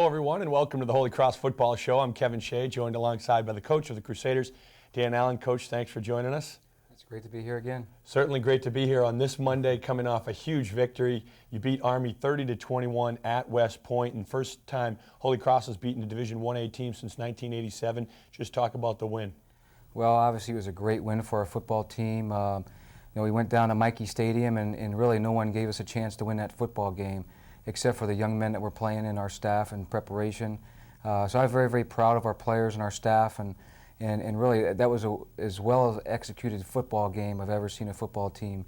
Hello, everyone, and welcome to the Holy Cross Football Show. I'm Kevin Shea, joined alongside by the coach of the Crusaders, Dan Allen. Coach, thanks for joining us. It's great to be here again. Certainly great to be here on this Monday, coming off a huge victory. You beat Army 30-21 at West Point, and first time Holy Cross has beaten a Division 1A team since 1987. Just talk about the win. Well, obviously it was a great win for our football team. We went down to Mikey Stadium, and really no one gave us a chance to win that football game, except for the young men that were playing in our staff and preparation. So I'm very, very proud of our players and our staff, and really that was as well as executed football game I've ever seen a football team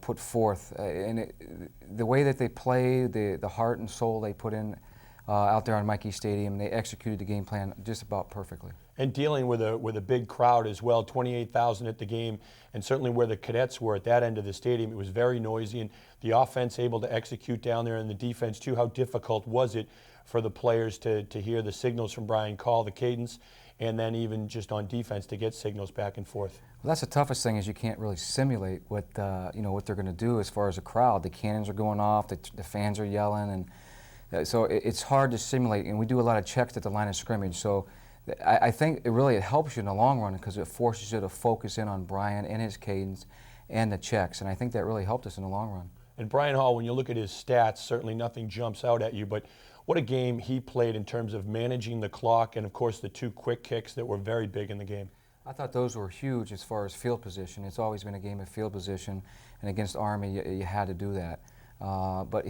put forth. The way that they played, the heart and soul they put in out there on Mikey Stadium, they executed the game plan just about perfectly. And dealing with a big crowd as well, 28,000 at the game, and certainly where the cadets were at that end of the stadium, it was very noisy, and the offense able to execute down there, and the defense too. How difficult was it for the players to hear the signals from Brian call, the cadence, and then even just on defense to get signals back and forth? Well, that's the toughest thing, is you can't really simulate what what they're going to do as far as a crowd. The cannons are going off, the fans are yelling, and so it's hard to simulate. And we do a lot of checks at the line of scrimmage. So I think it helps you in the long run, because it forces you to focus in on Brian and his cadence and the checks. And I think that really helped us in the long run. And Brian Hall, when you look at his stats, certainly nothing jumps out at you, but what a game he played in terms of managing the clock and, of course, the two quick kicks that were very big in the game. I thought those were huge as far as field position. It's always been a game of field position, and against Army, you had to do that. But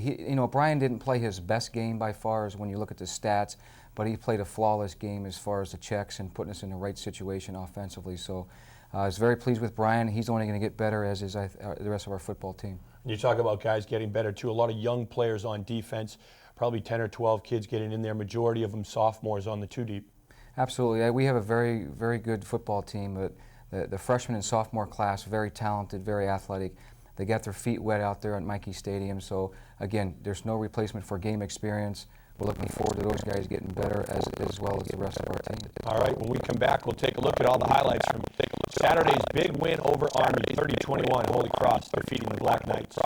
Brian didn't play his best game by far as when you look at the stats, but he played a flawless game as far as the checks and putting us in the right situation offensively. So I was very pleased with Brian. He's only going to get better, as is the rest of our football team. And you talk about guys getting better too. A lot of young players on defense, probably 10 or 12 kids getting in there, majority of them sophomores on the two deep. Absolutely. We have a very, very good football team. But the freshman and sophomore class, very talented, very athletic. They got their feet wet out there at Mikey Stadium. So again, there's no replacement for game experience. We're looking forward to those guys getting better as well as the rest of our team. All right, when we come back, we'll take a look at all the highlights from Saturday's big win over Army, 30-21, Holy Cross defeating the Black Knights.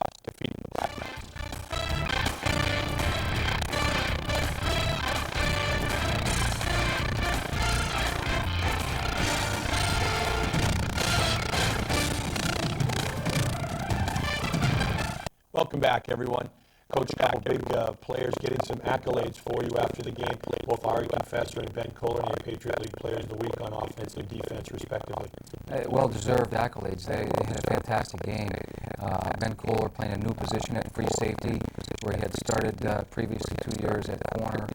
Welcome back, everyone. Coach, a couple big players getting some accolades for you after the game. Both Ari Confessor and Ben Kohler named Patriot League Players of the Week on offense and defense, respectively. Well-deserved accolades. They had a fantastic game. Ben Kohler playing a new position at free safety, where he had started previously 2 years at corner.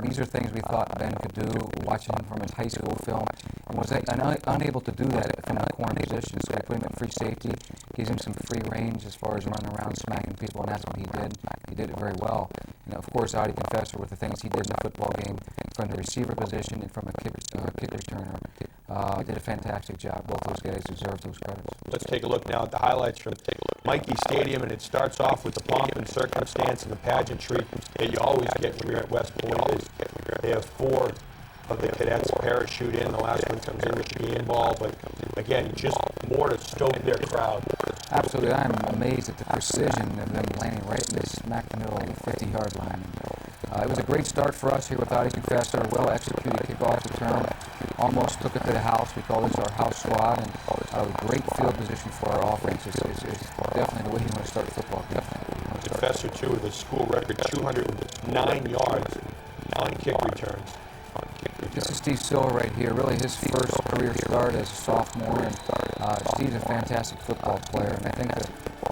These are things we thought Ben could do, watching him from his high school film, and was unable to do that from the corner position. So we put him at free safety, gives him some free range as far as running around, smacking people, and that's what he did. He did it very well. And of course, Ari Confessor, with the things he did in the football game, from the receiver position and from a kick returner, did a fantastic job. Both those guys deserve those credits. Let's take a look now at the highlights from Mikey Stadium, and it starts off with the pomp and circumstance and the pageantry that you always get when you're at West Point. They have 4 of the cadets parachute in. The last one comes in with the game ball, but again, just more to stoke their crowd. Absolutely. I'm amazed at the precision of them landing right in the smack middle of the 50-yard line. It was a great start for us here with Ari Confessor. Well-executed kickoff return. Almost took it to the house. We call this our house squad, and a great field position for our offense. It's definitely the way you want to start football. Confessor, too, with a school record 209 yards on kick returns. This is Steve Silver right here, really his first career start as a sophomore, and Steve's a fantastic football player, and I think that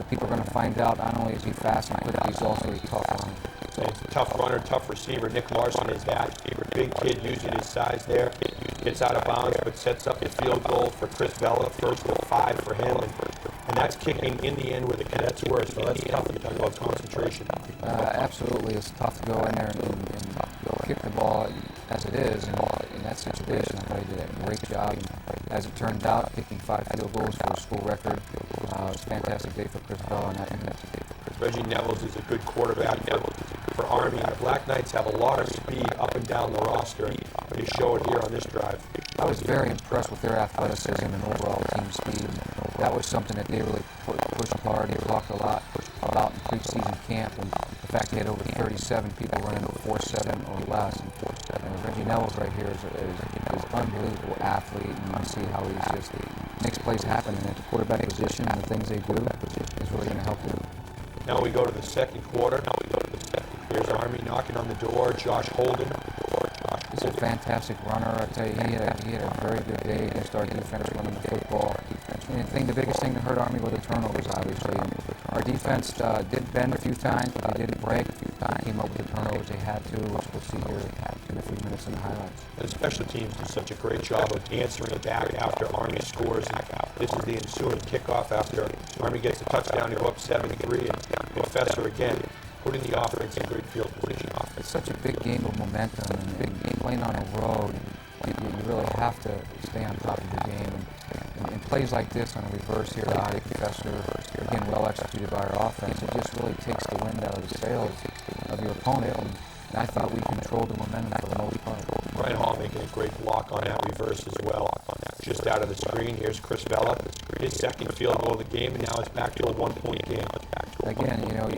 people are going to find out not only is he fast and quick, but he's also a tough runner. So it's a tough runner, tough receiver. Nick Larson is that big kid using his size there. Gets out of bounds, but sets up the field goal for Chris Bella, first and 5 for him, and that's kicking in the end where the cadets were, so that's tough to talk about concentration. Absolutely, it's tough to go in there and kick the ball as it is, and in that situation, I thought he did a great job. And as it turned out, kicking 5 field goals for a school record. It was a fantastic day for Chris Bell, and Reggie Nevels is a good quarterback for Army. The Black Knights have a lot of speed up and down the roster. They show it here on this drive. I was very impressed with their athleticism and overall team speed. That was something that they really pushed hard. They talked a lot about in preseason camp, and the fact, he had over 37 people running 4.7 or less. And Reggie Neville's right here is an unbelievable athlete, and you can see how he's just makes plays happen. And at the quarterback position and the things they do is really going to help them. Now we go to the second quarter. Here's Army knocking on the door. Josh Holden. He's a fantastic runner. I tell you, he had a very good day against our defense running the football. And the biggest thing that hurt Army were the turnovers, obviously. And our defense did bend a few times, but they didn't break. They came up with the turnovers they had to, which we'll see here in a few minutes in the highlights. The special teams do such a great job of answering back after Army scores. And this is the ensuing kickoff after Army gets a touchdown to go up 7-3, and Professor again putting the offense in great field position. It's such a big game of momentum, and playing on the road, you really have to stay on top of your game. And plays like this on a reverse here, Adi, Professor, again, well executed by our offense, it just really takes the wind out of the sails of your opponent. And I thought we controlled the momentum for the most part. Brian Hall making a great block on that reverse as well. Just out of the screen, here's Chris Vella. His second field goal of the game, and now it's back to a one-point game. Again, you know,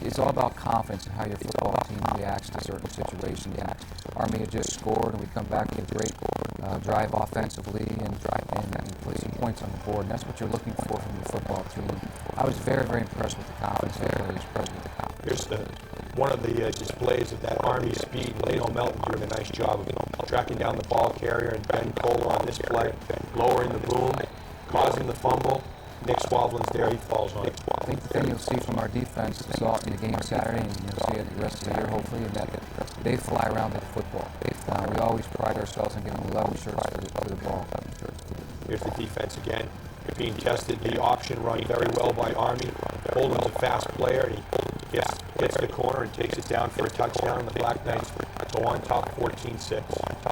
it's all about confidence and how your football team reacts to certain situations. And Army had just scored, and we come back with a great drive offensively and put some points on the board. And that's what you're looking for from your football team. I was very, very impressed with the confidence of the players. Here's one of the displays of that Army speed. Leno Melton doing a nice job of tracking down the ball carrier, and Ben Kohler on this play, lowering the boom, causing the fumble. Nick Swavlin's there, he falls on it. I think the thing you'll see from our defense, you saw it in the game Saturday, and you'll see it the rest of the year, hopefully, is that they fly around the football. We always pride ourselves in getting 11 shirts to the ball. Here's the defense again, being tested. The option run very well by Army. Holden's a fast player, and he gets the corner and takes it down for a touchdown. The Black Knights go on top 14-6.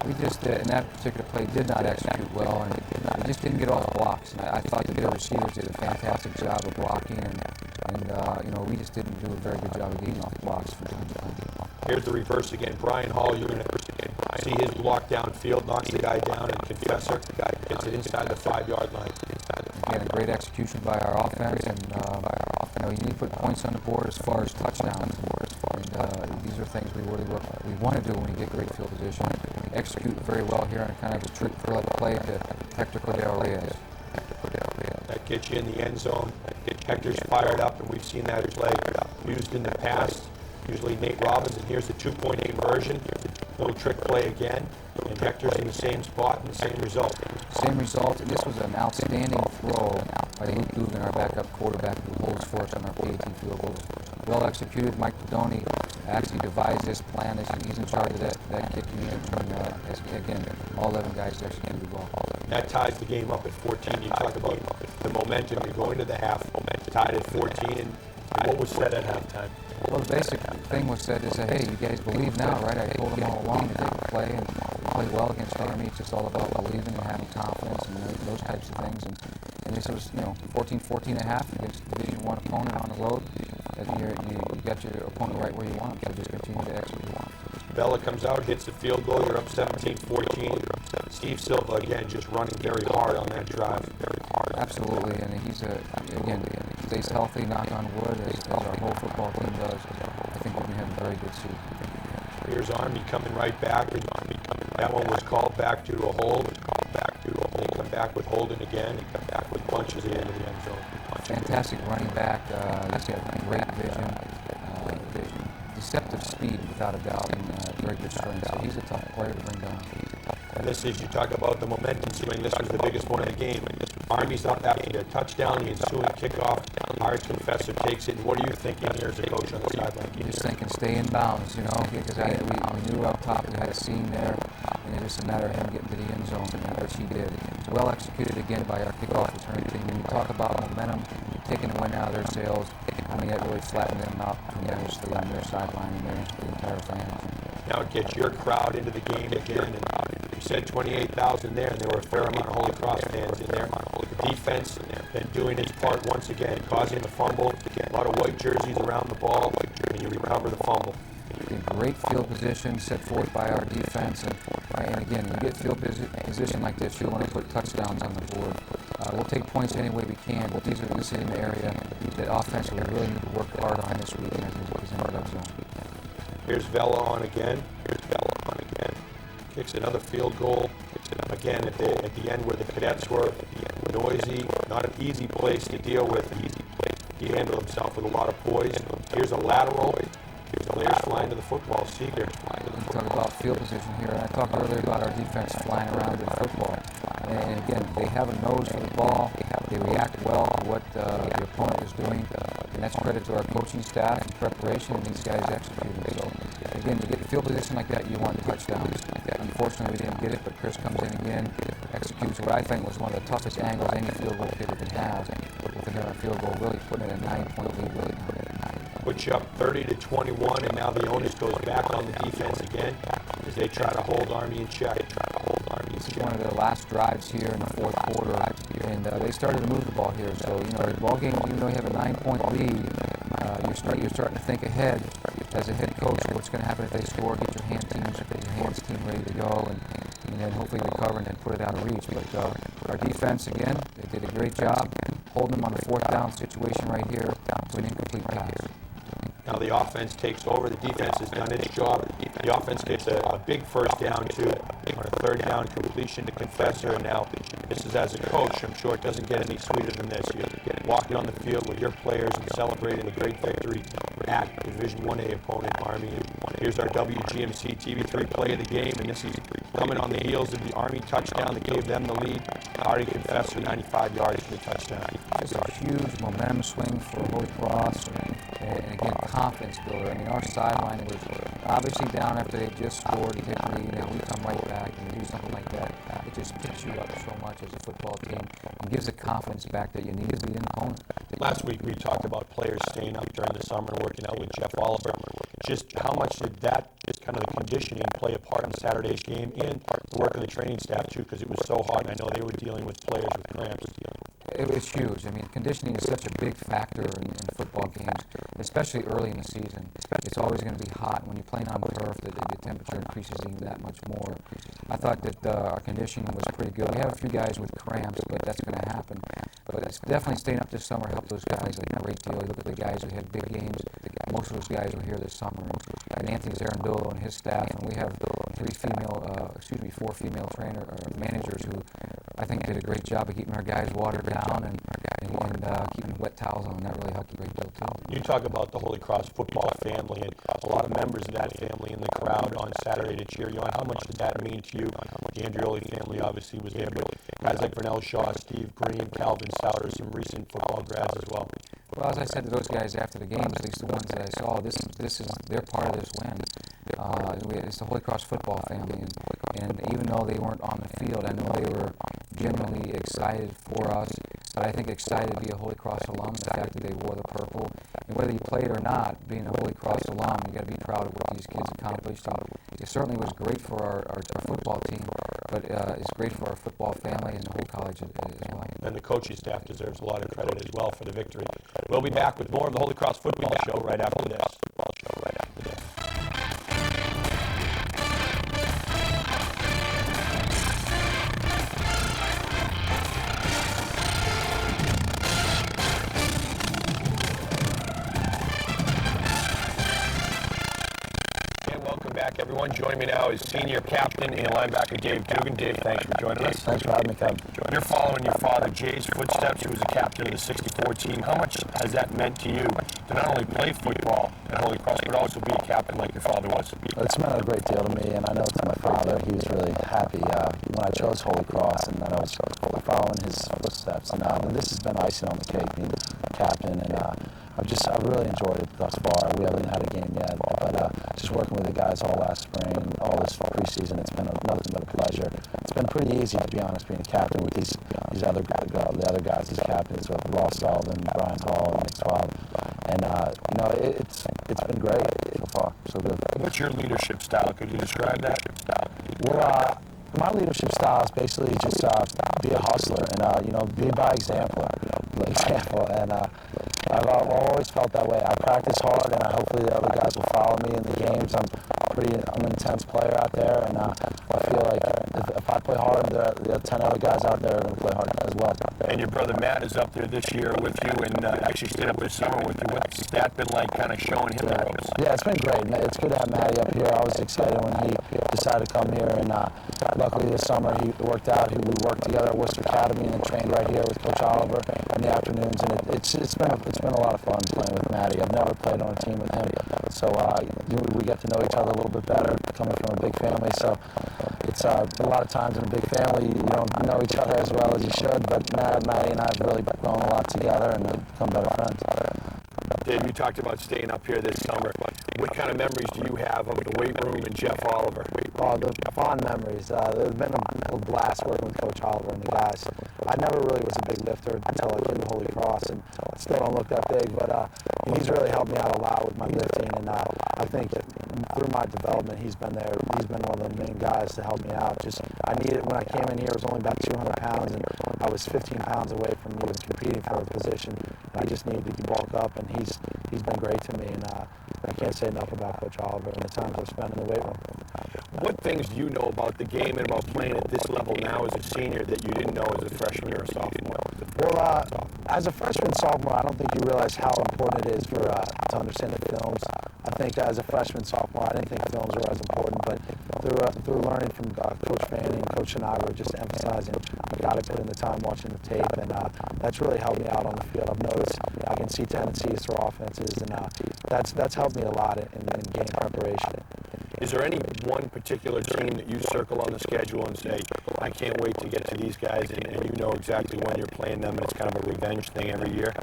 We just, in that particular play, did not execute well, and we just didn't get off blocks. And I thought the receivers did a fantastic job of blocking, and you know, we just didn't do a very good job of getting off blocks from time to time. Here's the reverse again. Brian Hall, you're going to see his block downfield, knocks the guy down, and Confessor gets it inside the 5-yard line. Again, a great execution by our offense, and you know, you need to put points on the board as far as touchdowns. And these are things we want to do when we get great field position. Execute very well here, and kind of a trick play to Hector Cordero-Reyes. That gets you in the end zone. Hector's fired up, and we've seen that play used in the past. Usually Nate Robbins, and here's the 2-point conversion. Little trick play again, and Hector's in the same spot and the same result. Same result, and this was an outstanding throw by Dave Dugan, our backup quarterback, who holds for us on our PAT field goals. Well executed. Mike Pedoni actually devised this plan. He's in charge of that kicking, and again, all 11 guys executed well. That ties the game up at 14. You talk about the momentum. You go into the half, tied at 14, and what was said at halftime? Well, the basic thing was said is, hey, you guys believe now, right? I told them all along that they could play and play well against Army. It's just all about believing and having confidence and those types of things. And this was, 14 and a half against a Division I opponent on the road. You got your opponent right where you want them, so just continue to execute. Bella comes out, hits the field goal. You're up 17-14. Steve Silva, again, just running very hard on that drive. Absolutely, and he's, again, stays healthy, knock on wood, as our whole football team does. I think we're going to have a very good season. Here's Army coming right back. That one was called back due to a hold. They come back with Holden again. They come back with bunches at the end of the end zone. Fantastic running back. He's got great vision, deceptive speed without a doubt, and very good strength. So he's a tough player to bring down. And this is, you talk about the momentum swing. This was the biggest one of the game. Army's up after their touchdown, the ensuing kickoff. Our Confessor takes it. And what are you thinking here as a coach on the sideline? You're just thinking stay in bounds, because we knew up top we had a seam there, and it's just a matter of him getting to the end zone, which he did. Well executed again by our kickoff return team. When you talk about momentum, taking the wind out of their sails, that really flattened them out tremendously on their sideline and their entire fans. Now it gets your crowd into the game again. And you said 28,000 there, and there were a fair amount of Holy Cross fans in there. The defense been doing its part once again, causing the fumble. A lot of white jerseys around the ball, and you recover the fumble. Great field position set forth by our defense, and again, you get field position like this, you want to put touchdowns on the board. We'll take points any way we can, but this is an area that offensively we really need to work hard on this week as in the red zone. Here's Vela on again. Kicks another field goal. Again, at the end where the Cadets were, noisy, not an easy place to deal with. He handled himself with a lot of poise. Here's a lateral. Players flying to the football. Seeger. We talk about field position here, and I talked earlier about our defense flying around with football. And again, they have a nose for the ball. They react well to what the opponent is doing, and that's credit to our coaching staff and preparation and these guys executing. So again, to get field position like that, you want touchdowns. Unfortunately, we didn't get it, but Chris comes in again, executes what I think was one of the toughest angles any field goal kicker can have with a field goal, really putting it a 9-point lead right now. Puts you up 30-21, and now the onus goes back on the defense again as they try to hold Army in check. This is one of their last drives here in the fourth quarter, and they started to move the ball here. So, the ball game, even though you have a 9-point lead, you're starting to think ahead as a head coach what's going to happen if they score, get your hands team ready to go, and then hopefully recover and then put it out of reach. But our defense, again, they did a great job holding them on a fourth down situation right here to an incomplete pass. Now the offense takes over. The defense has done its job. The offense gets a big first down, too, on a third down completion to Confessor. And now, this is as a coach, I'm sure it doesn't get any sweeter than this. You're walking on the field with your players and celebrating a great victory at Division 1A opponent, Army. And here's our WGMC TV3 play of the game, and this is coming on the heels of the Army touchdown that gave them the lead. Artie Confessor, 95 yards for the touchdown. It's a huge momentum swing for Holy Cross, and again, confidence builder. I mean, our sideline was obviously down after they just scored and take the lead, and we come right back and we do something like that. It just picks you up so much as a football team and gives the confidence back that you need to beat an opponent. Last week we talked about players staying up during the summer and working out with Jeff Oliver. Just how much did that, just kind of the conditioning, play a part in Saturday's game and the work of the training staff too, because it was so hot, and I know they were dealing with players with cramps. It was huge. I mean, conditioning is such a big factor in football games, especially early in the season. It's always going to be hot. When you're playing on turf, the temperature increases even that much more. I thought that our conditioning was pretty good. We have a few guys with cramps, but that's going to happen. But it's definitely staying up this summer helped those guys a great deal. You look at the guys who had big games. Most of those guys were here this summer. And Anthony Zarandolo and his staff, and we have four female managers who I think did a great job of keeping our guys watered down and keeping wet towels on. That really helped a great deal too. You talk about the Holy Cross football family and a lot of members of that family in the crowd on Saturday to cheer you on. How much did that mean to you? The Andreoli family obviously was there, but guys like Vernell Shaw, Steve Green, Calvin Souter, some recent football grads as well. Well, as I said to those guys after the game, at least the ones that I saw, this is their part of this win. It's the Holy Cross football family, and even though they weren't on the field, I know they were genuinely excited for us. But I think excited to be a Holy Cross alum, the fact that they wore the purple, and whether you played or not, being a Holy Cross alum, you got to be proud of what these kids accomplished. It certainly was great for our football team, but it's great for our football family and the whole college as well. And the coaching staff deserves a lot of credit as well for the victory. We'll be back with more of the Holy Cross Football Show right after this. Back, everyone. Joining me now is senior captain and linebacker Dave Dugan. Dave, thanks for joining us. Thanks for having me, Kevin. You're following your father Jay's footsteps, who was a captain of the 64 team. How much has that meant to you to not only play football at Holy Cross, but also be a captain like your father was? It's meant a great deal to me, and I know to my father, he was really happy when I chose Holy Cross, and I was following his footsteps. And this has been icing on the cake, being captain, and I've really enjoyed it thus far. We haven't had a game yet, but just working with the guys all last spring, all this preseason, it's been nothing but a pleasure. It's been pretty easy, to be honest, being a captain with these other guys as captains, with Ross Sullivan, Brian Hall, and Nick Swab. And it's been great so far, so good. What's your leadership style? Could you describe that? Well, my leadership style is basically just be a hustler and be by example. And I've always felt that way. I practice hard, and hopefully the other guys will follow me in the games. I'm I'm an intense player out there, and I feel like if I play hard, the 10 other guys out there are going to play hard as well. And your brother Matt is up there this year with you and actually stayed up this summer with you. What's that been like, kind of showing him the ropes? Yeah, it's been great. It's good to have Matty up here. I was excited when he decided to come here, and luckily this summer he worked out. We worked together at Worcester Academy and trained right here with Coach Oliver in the afternoons, and it's been a lot of fun playing with Matty. I've never played on a team with him, so we get to know each other a little bit better, coming from a big family. So it's a lot of times in a big family you don't know each other as well as you should, but Matty and I have really grown a lot together and become better friends. Dave, you talked about staying up here this summer. What kind of memories do you have of the weight room and Jeff Oliver? Oh, the fond memories. It's been a blast working with Coach Oliver and the guys. I never really was a big lifter until I came to Holy Cross, and I still don't look that big, but he's really helped me out a lot with my lifting, and I think through my development, he's been there. He's been one of the main guys to help me out. I needed, when I came in here, it was only about 200 pounds, and I was 15 pounds away from even competing for a position. I just needed to bulk up, and he's been great to me, and I can't say enough about Coach Oliver and the times I've spent in the weight room. What things do you know about the game and about playing at this level now as a senior that you didn't know as a freshman or a sophomore? Well, as a freshman, sophomore, I don't think you realize how important it is to understand the films. I think as a freshman, sophomore, I didn't think films were as important, but through learning from Coach Fanning and Coach Shinaga, just emphasizing you got to put in the time watching the tape, and that's really helped me out on the field. I've noticed I can see tendencies for offenses, and that's helped me a lot in game preparation. Is there any one particular team that you circle on the schedule and say, I can't wait to get to these guys, and you know exactly when you're playing them, and it's kind of a revenge thing every year?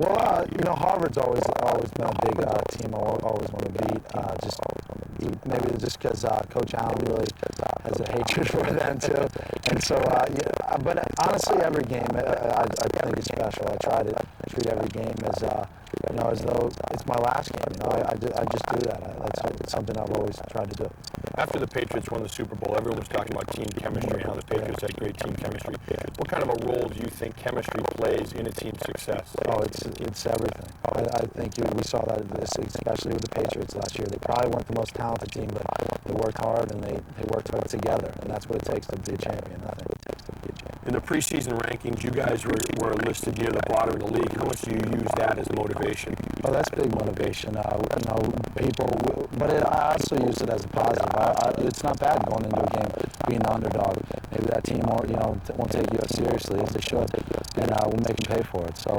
Well, Harvard's always been a big team I always want to beat. Maybe just because Coach Allen really has a hatred for them too, and so but honestly, every game I think is special. I try to treat every game as as though it's my last game. I just do that. That's something I've always tried to do. After the Patriots won the Super Bowl, everyone was talking about team chemistry and how the Patriots had great team chemistry. What kind of a role do you think chemistry plays in a team's success? Oh, it's everything. I think we saw that, especially with the Patriots last year. They probably weren't the most talented team, but they worked hard and they worked hard together, and that's what it takes to be a champion. I think. In the preseason rankings, you guys were listed near the bottom of the league. How much do you use that as motivation? Oh, that's big motivation. People, but I also use it as a positive. It's not bad going into a game being an underdog. Maybe that team won't take you as seriously as they should, and we'll make them pay for it. So,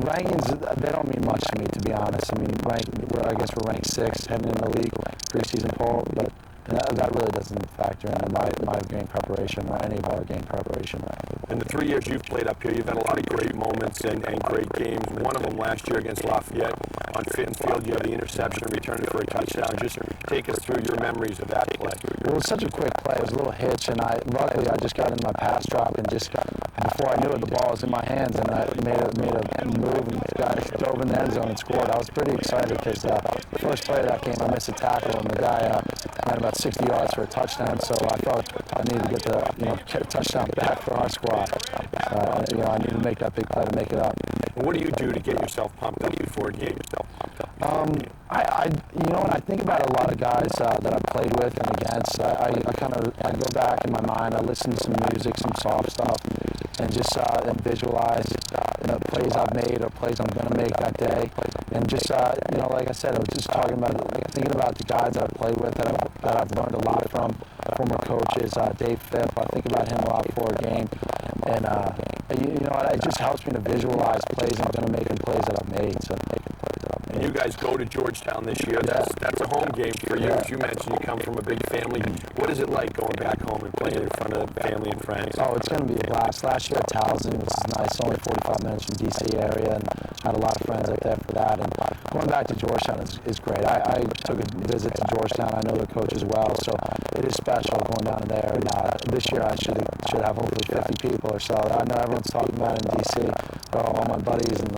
rankings, they don't mean much to me, to be honest. I guess we're ranked 6th heading into the league preseason poll, but that really doesn't factor into my game preparation or any of our game preparation. In the 3 years you've played up here, you've had a lot of great moments and great games. One of them last year against Lafayette on Fitton Field, you have the interception, returned it for a touchdown. Just take us through your memories of that play. Well, it was such a quick play. It was a little hitch, and luckily I just got in my pass drop, and before I knew it, the ball was in my hands, and I made a move, and the guy dove in the end zone and scored. I was pretty excited because the first play of that game, I missed a tackle, and the guy ran about 60 yards for a touchdown, so I felt I needed to get a touchdown back for our squad. I need to make that big play to make it up. What do you do to get yourself pumped up before a game? When I think about a lot of guys that I've played with and against, I go back in my mind, I listen to some music, some soft stuff, and just and visualize plays I've made or plays I'm going to make that day. And just, like I said, I was just thinking about the guys that I've played with that I've learned a lot from, former coaches, Dave Phipp. I think about him a lot before a game. And, it just helps me to visualize plays I'm going to make and plays that I've made. So, and you guys go to Georgetown this year. That's a home game for you. As you mentioned, you come from a big family. What is it like going back home and playing in front of family and friends? Oh, it's going to be a blast. Last year at Towson, which is nice, only 45 minutes from D.C. area, and I had a lot of friends up there for that. And going back to Georgetown is great. I took a visit to Georgetown. I know the coach as well, so it is special going down there. And this year I should have hopefully 50 people or so. I know everyone's talking about it in D.C. All my buddies and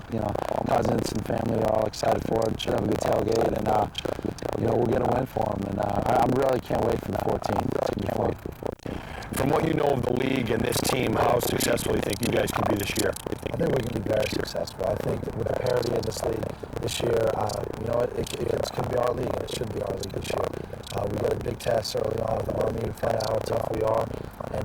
cousins and family are all excited for it. Should have a good tailgate, and we'll get a win for them. And I really can't wait for the 14th. From what you know of the league and this team, how successful do you think you guys can be this year? I think we can be very successful. I think with the parity in this league this year, it could be our league, and it should be our league this year. We got a big test early on with the Army to find out how tough we are, and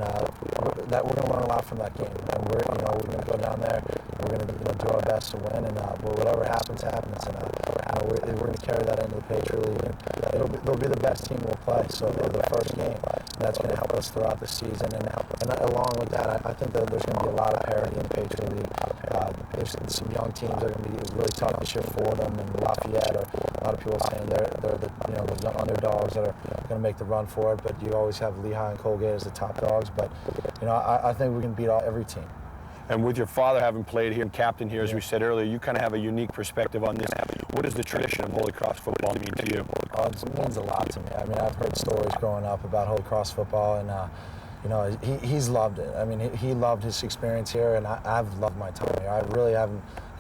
that we're going to learn a lot from that game. And we're going to go down there. We're going to do our best to win, and whatever happens, happens. And we're going to carry that into the Patriot League, and they'll be the best team we'll play. So the first game, and that's going to help us throughout the season. And along with that, I think that there's going to be a lot of parity in the Patriot League. There's some young teams that are going to be really tough this year for them, and Lafayette, or a lot of people are saying they're the young underdogs that are going to make the run for it. But you always have Lehigh and Colgate as the top dogs. But I think we can beat every team. And with your father having played here and captain here, as we said earlier, you kind of have a unique perspective on this. What does the tradition of Holy Cross football mean to you? It means a lot to me. I mean, I've heard stories growing up about Holy Cross football, and he's loved it. I mean, he loved his experience here, and I've loved my time here. I really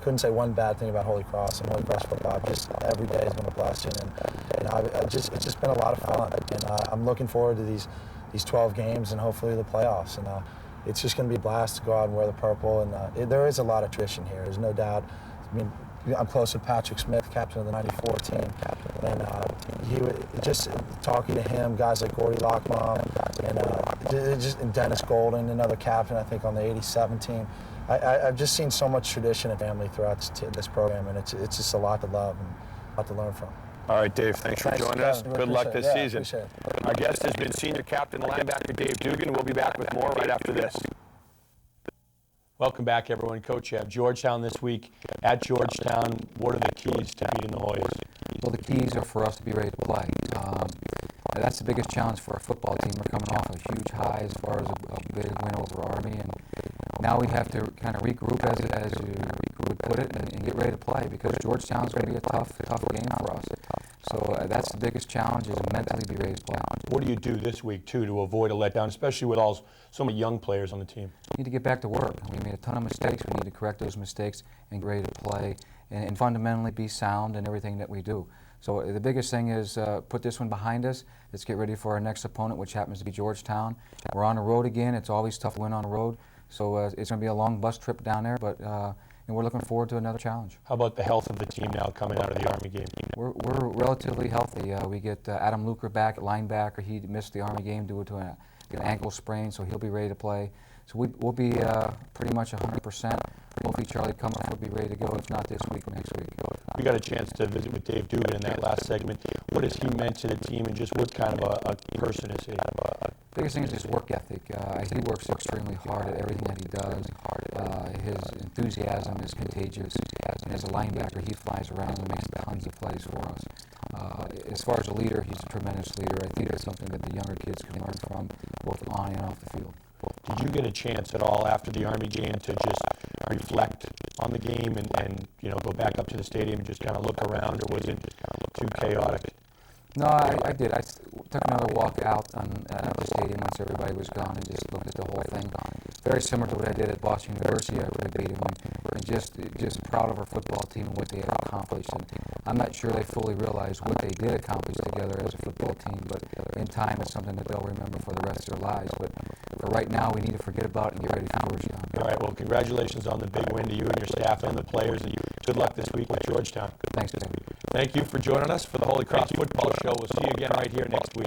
couldn't say one bad thing about Holy Cross and Holy Cross football. Every day has been a blessing, and it's just been a lot of fun. And I'm looking forward to these 12 games and hopefully the playoffs. And it's just going to be a blast to go out and wear the purple. And there is a lot of tradition here. There's no doubt. I mean, I'm close with Patrick Smith, captain of the '94 team, and just talking to him, guys like Gordy Lockbaum, and Dennis Golden, another captain, I think, on the '87 team. I've just seen so much tradition and family throughout this program, and it's just a lot to love and a lot to learn from. All right, Dave, thanks for joining us. Good luck this season. Appreciate it. Our guest has been senior captain linebacker Dave Dugan. We'll be back with more right after this. Welcome back, everyone. Coach, you have Georgetown this week. At Georgetown, what are the keys to beating the Hoyas? Well, the keys are for us to be ready to play. That's the biggest challenge for our football team. We're coming off a huge high as far as a big win over Army, and now we have to kind of regroup, as you would put it, and get ready to play, because Georgetown's going to be a tough game for us. So that's the biggest challenge, is mentally be ready to play. What do you do this week, too, to avoid a letdown, especially with so many young players on the team? We need to get back to work. We made a ton of mistakes. We need to correct those mistakes and get ready to play, and fundamentally be sound in everything that we do. So the biggest thing is put this one behind us. Let's get ready for our next opponent, which happens to be Georgetown. We're on the road again. It's always tough to win on the road. So it's going to be a long bus trip down there, but and we're looking forward to another challenge. How about the health of the team now coming out of the Army game? We're relatively healthy. We get Adam Luker back at linebacker. He missed the Army game due to an ankle sprain, so he'll be ready to play. So we'll be pretty much 100%. Hopefully Charlie Cumberford will be ready to go, if not this week, next week. We got a chance to visit with Dave Dugan in that last segment. What has he meant to the team, and just what kind of a person is he? Biggest thing is his work ethic. He works extremely hard at everything that he does. His enthusiasm is contagious. And as a linebacker, he flies around and makes tons of plays for us. As far as a leader, he's a tremendous leader. I think that's something that the younger kids can learn from, both on and off the field. Did you get a chance at all after the Army game to just reflect on the game and go back up to the stadium and just kind of look around, or was it too chaotic? No, I did. I took another walk out on the stadium once everybody was gone and just looked at the whole thing. Very similar to what I did at Boston University. I really beat them, and just proud of our football team and what they had accomplished. And I'm not sure they fully realized what they did accomplish together as a football team, but in time it's something that they'll remember for the rest of their lives. But for right now, we need to forget about it and get ready for Georgetown. All right, well, congratulations on the big win to you and your staff and the players, and good luck this week with Georgetown. Thanks, Dave. Thank you for joining us for the Holy Cross Football Show. We'll see you again right here next week.